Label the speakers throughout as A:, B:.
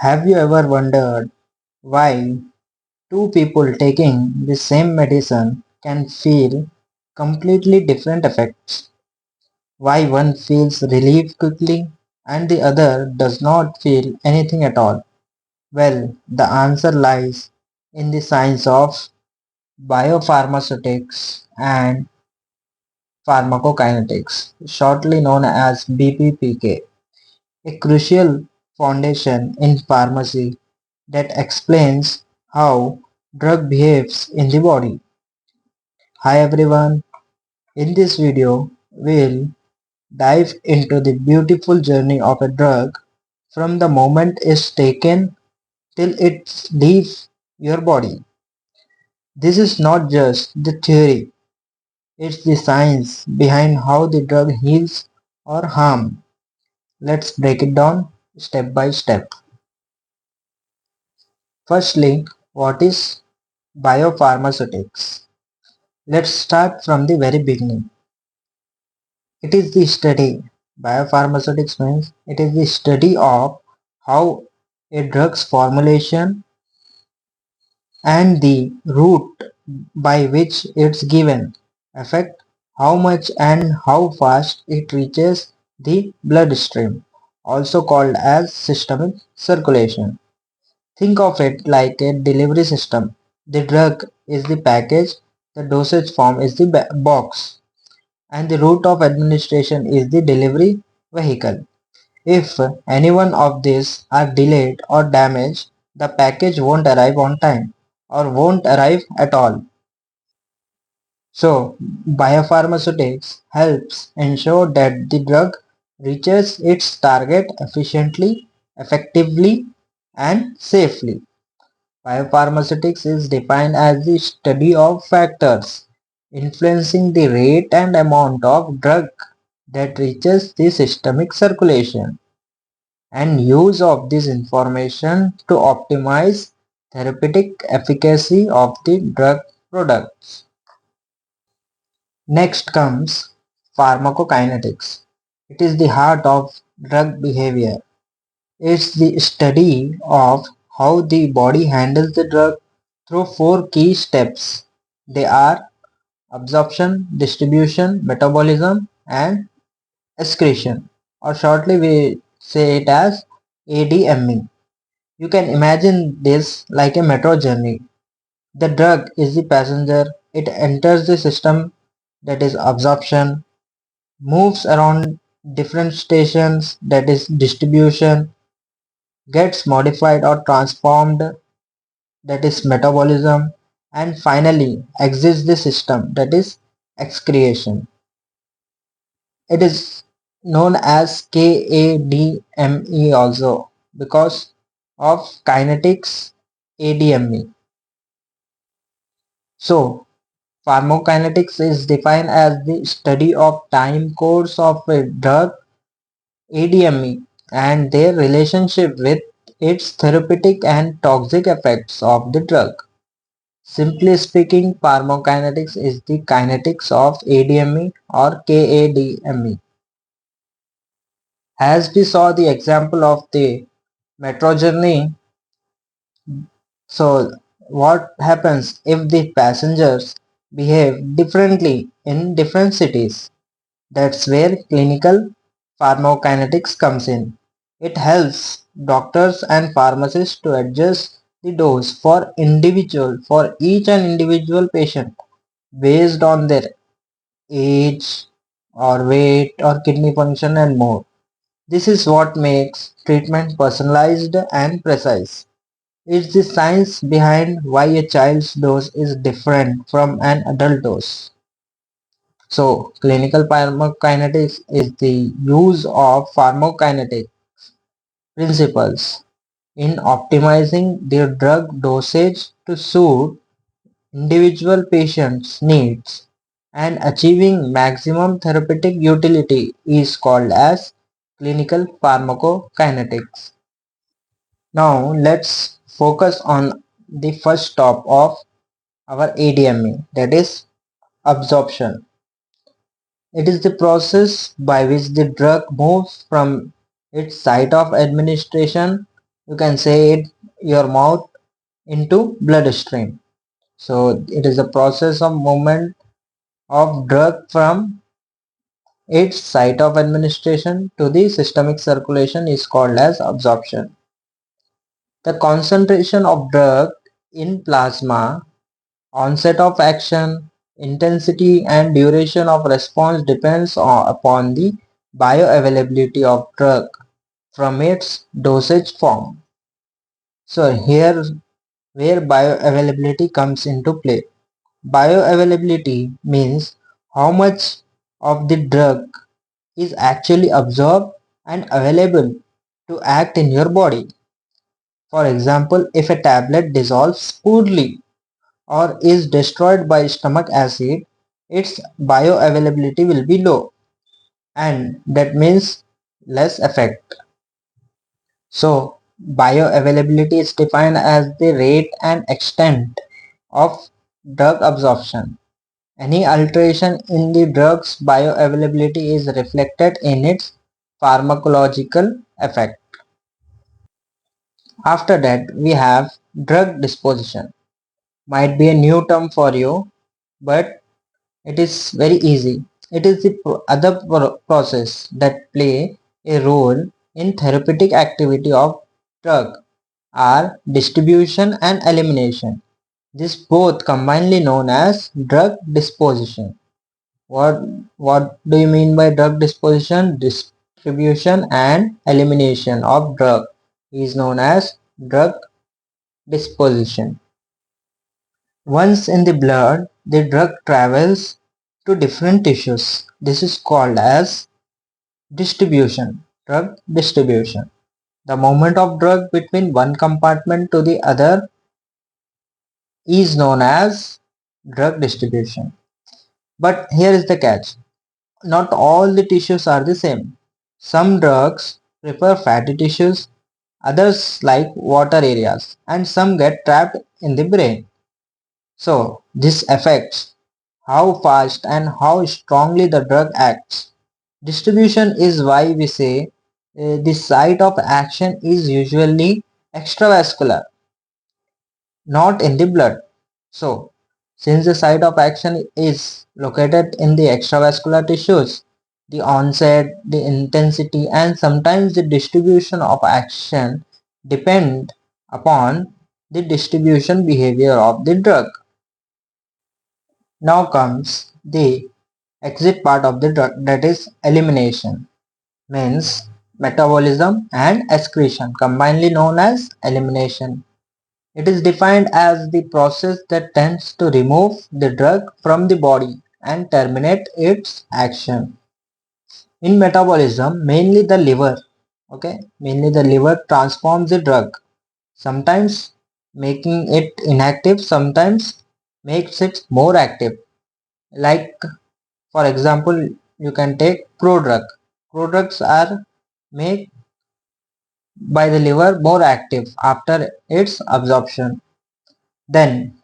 A: Have you ever wondered why two people taking the same medicine can feel completely different effects? Why one feels relief quickly and the other does not feel anything at all? Well, the answer lies in the science of biopharmaceutics and pharmacokinetics, shortly known as BPPK, a crucial foundation in pharmacy that explains how drug behaves in the body. Hi everyone, in this video we'll dive into the beautiful journey of a drug from the moment it's taken till it leaves your body. This is not just the theory, it's the science behind how the drug heals or harm. Let's break it down step by step. Firstly, what is biopharmaceutics? Let's start from the very beginning. It is the study. Biopharmaceutics means it is the study of how a drug's formulation and the route by which it's given affect how much and how fast it reaches the bloodstream, also called as systemic circulation. Think of it like a delivery system. The drug is the package, the dosage form is the box, and the route of administration is the delivery vehicle. If any one of these are delayed or damaged, the package won't arrive on time or won't arrive at all. So, biopharmaceutics helps ensure that the drug reaches its target efficiently, effectively, and safely. Biopharmaceutics is defined as the study of factors influencing the rate and amount of drug that reaches the systemic circulation and use of this information to optimize therapeutic efficacy of the drug products. Next comes pharmacokinetics. It is the heart of drug behavior. It's the study of how the body handles the drug through four key steps. They are absorption, distribution, metabolism, and excretion, or shortly we say it as ADME. You can imagine this like a metro journey. The drug is the passenger, it enters the system, that is absorption, moves around different stations, that is distribution, gets modified or transformed, that is metabolism, and finally exits the system, that is excretion. It is known as KADME also because of kinetics ADME. So, pharmacokinetics is defined as the study of time course of a drug ADME and their relationship with its therapeutic and toxic effects of the drug. Simply speaking, pharmacokinetics is the kinetics of ADME or KADME. As we saw the example of the metro journey, so what happens if the passengers behave differently in different cities? That's where clinical pharmacokinetics comes in. It helps doctors and pharmacists to adjust the dose for each and individual patient based on their age or weight or kidney function and more. This is what makes treatment personalized and precise. It's the science behind why a child's dose is different from an adult dose. So, clinical pharmacokinetics is the use of pharmacokinetic principles in optimizing the drug dosage to suit individual patients' needs and achieving maximum therapeutic utility is called as clinical pharmacokinetics. Now let's focus on the first stop of our ADME, that is absorption. It is the process by which the drug moves from its site of administration you can say it, your mouth into bloodstream. So it is a process of movement of drug from its site of administration to the systemic circulation is called as absorption. The concentration of drug in plasma, onset of action, intensity and duration of response depends upon the bioavailability of drug from its dosage form. So here where bioavailability comes into play. Bioavailability means how much of the drug is actually absorbed and available to act in your body. For example, if a tablet dissolves poorly or is destroyed by stomach acid, its bioavailability will be low, and that means less effect. So, bioavailability is defined as the rate and extent of drug absorption. Any alteration in the drug's bioavailability is reflected in its pharmacological effect. After that, we have drug disposition. Might be a new term for you, but it is very easy. It is the other process that play a role in therapeutic activity of drug are distribution and elimination. This both commonly known as drug disposition. What what do you mean by drug disposition? Distribution and elimination of drug is known as drug disposition. Once in the blood, the drug travels to different tissues. This is called as distribution. Drug distribution. The movement of drug between one compartment to the other is known as drug distribution. But here is the catch. Not all the tissues are the same. Some drugs prefer fatty tissues, others like water areas, and some get trapped in the brain. So, this affects how fast and how strongly the drug acts. Distribution is why we say the site of action is usually extravascular, not in the blood. So, since the site of action is located in the extravascular tissues, the onset, the intensity, and sometimes the distribution of action depend upon the distribution behavior of the drug. Now comes the exit part of the drug, that is elimination, means metabolism and excretion, commonly known as elimination. It is defined as the process that tends to remove the drug from the body and terminate its action. In metabolism, mainly the liver transforms the drug, sometimes making it inactive, sometimes makes it more active. Like for example, you can take prodrug. Prodrugs are made by the liver more active after its absorption. Then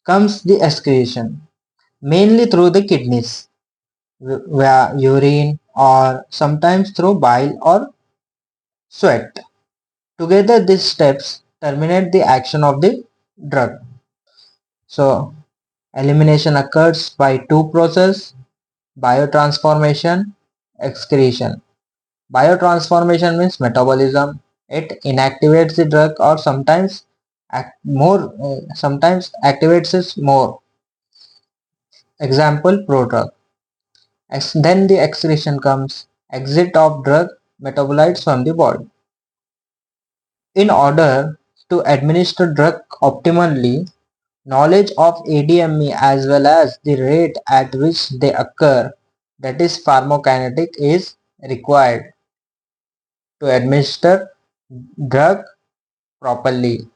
A: comes the excretion, mainly through the kidneys, via urine or sometimes through bile or sweat. Together these steps terminate the action of the drug. So elimination occurs by two processes: biotransformation, excretion. Biotransformation means metabolism. It inactivates the drug or sometimes activates it more. Example, prodrug. Then the excretion comes, exit of drug metabolites from the body. In order to administer drug optimally, knowledge of ADME as well as the rate at which they occur, that is pharmacokinetic, is required to administer drug properly.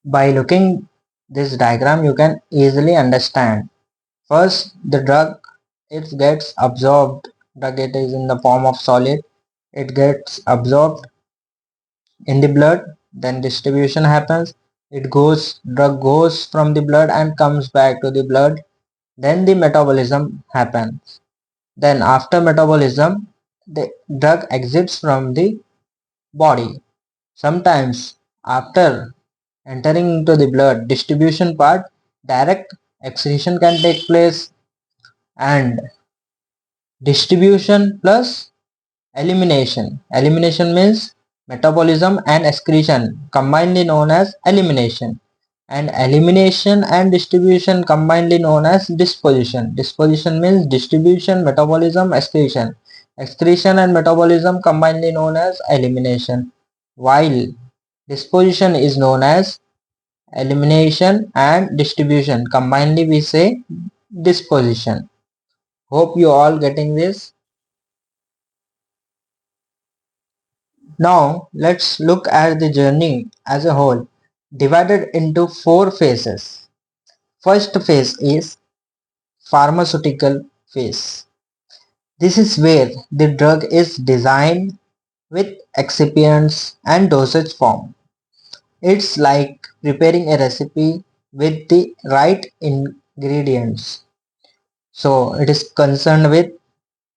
A: By looking this diagram, you can easily understand. First, the drug, it gets absorbed. Drug, it is in the form of solid. It gets absorbed in the blood. Then distribution happens. Drug goes from the blood and comes back to the blood. Then the metabolism happens. Then after metabolism, the drug exits from the body. Sometimes after entering into the blood distribution part, direct excretion can take place, and distribution plus elimination. Elimination means metabolism and excretion combinedly known as elimination, and elimination and distribution combinedly known as disposition. Disposition means distribution, metabolism, excretion. Excretion and metabolism combinedly known as elimination, while disposition is known as elimination and distribution combinedly we say disposition. Hope you all getting this. Now let's look at the journey as a whole, divided into four phases. First phase is pharmaceutical phase. This is where the drug is designed with excipients and dosage form. It's like preparing a recipe with the right ingredients. So it is concerned with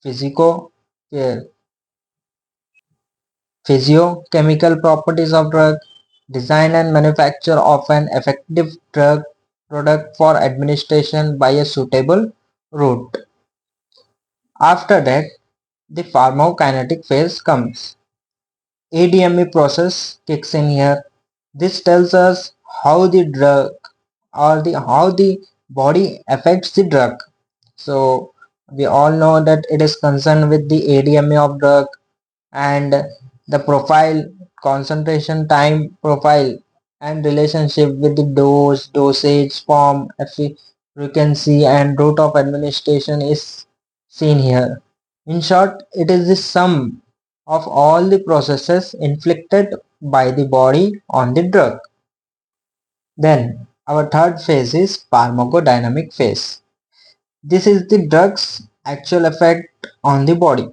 A: physico uh, physiochemical properties of drug, design and manufacture of an effective drug product for administration by a suitable route. After that, the pharmacokinetic phase comes. ADME process kicks in here. This tells us how the drug or the how the body affects the drug. So we all know that it is concerned with the ADME of drug and the profile, concentration, time profile, and relationship with the dose, dosage, form, frequency, and route of administration is seen here. In short, it is the sum of all the processes inflicted by the body on the drug. Then our third phase is pharmacodynamic phase. This is the drug's actual effect on the body,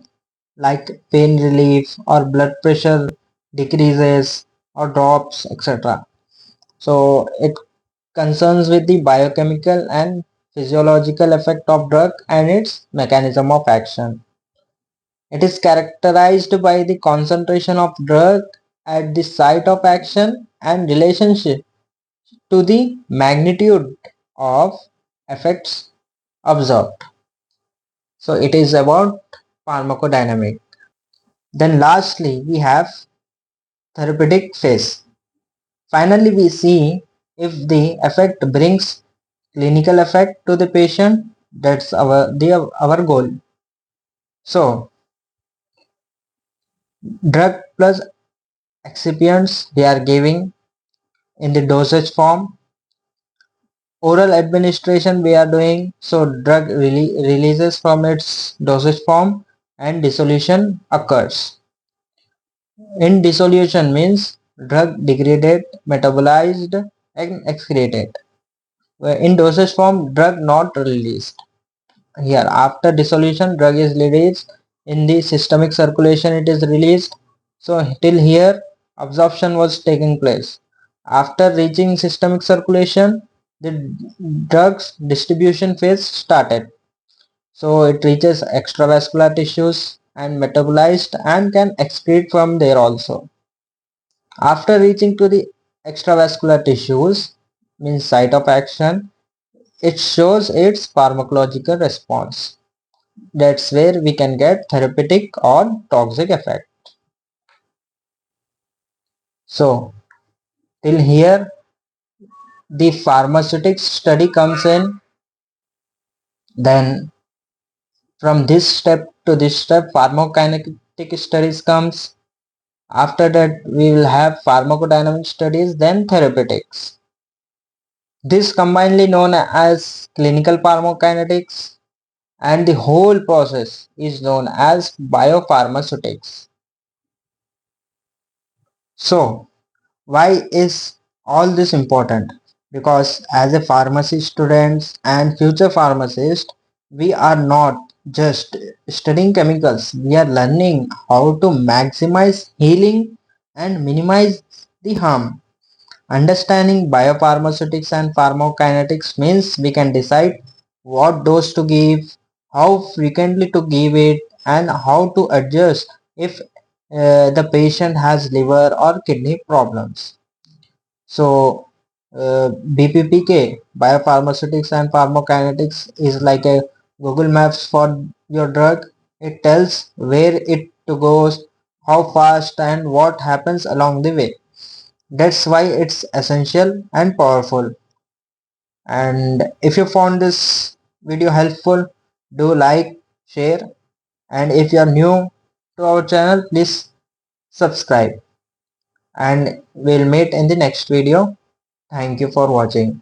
A: like pain relief or blood pressure decreases or drops, etc. So it concerns with the biochemical and physiological effect of drug and its mechanism of action. It is characterized by the concentration of drug at the site of action and relationship to the magnitude of effects observed. So it is about pharmacodynamic. Then lastly we have therapeutic phase. Finally, we see if the effect brings clinical effect to the patient. That's our goal. So, drug plus excipients they are giving in the dosage form. Oral administration we are doing, so drug releases from its dosage form and dissolution occurs. In dissolution means drug degraded, metabolized, and excreted. In dosage form, drug not released. Here, after dissolution, drug is released. In the systemic circulation, it is released. So till here, absorption was taking place. After reaching systemic circulation, the drug's distribution phase started. So it reaches extravascular tissues and metabolized and can excrete from there also. After reaching to the extravascular tissues, means site of action, it shows its pharmacological response. That's where we can get therapeutic or toxic effect. So till here the pharmaceutics study comes in. Then from this step to this step pharmacokinetic studies comes. After that we will have pharmacodynamic studies, then therapeutics. This combinedly known as clinical pharmacokinetics, and the whole process is known as biopharmaceutics. So why is all this important? Because as a pharmacy students and future pharmacists, we are not just studying chemicals, we are learning how to maximize healing and minimize the harm. Understanding biopharmaceutics and pharmacokinetics means we can decide what dose to give, how frequently to give it, and how to adjust if the patient has liver or kidney problems. So BPPK, Biopharmaceutics and Pharmacokinetics, is like a Google Maps for your drug. It tells where it to go, how fast and what happens along the way. That's why it's essential and powerful. And if you found this video helpful, do like, share, and if you are new to our channel, please subscribe. And we'll meet in the next video. Thank you for watching.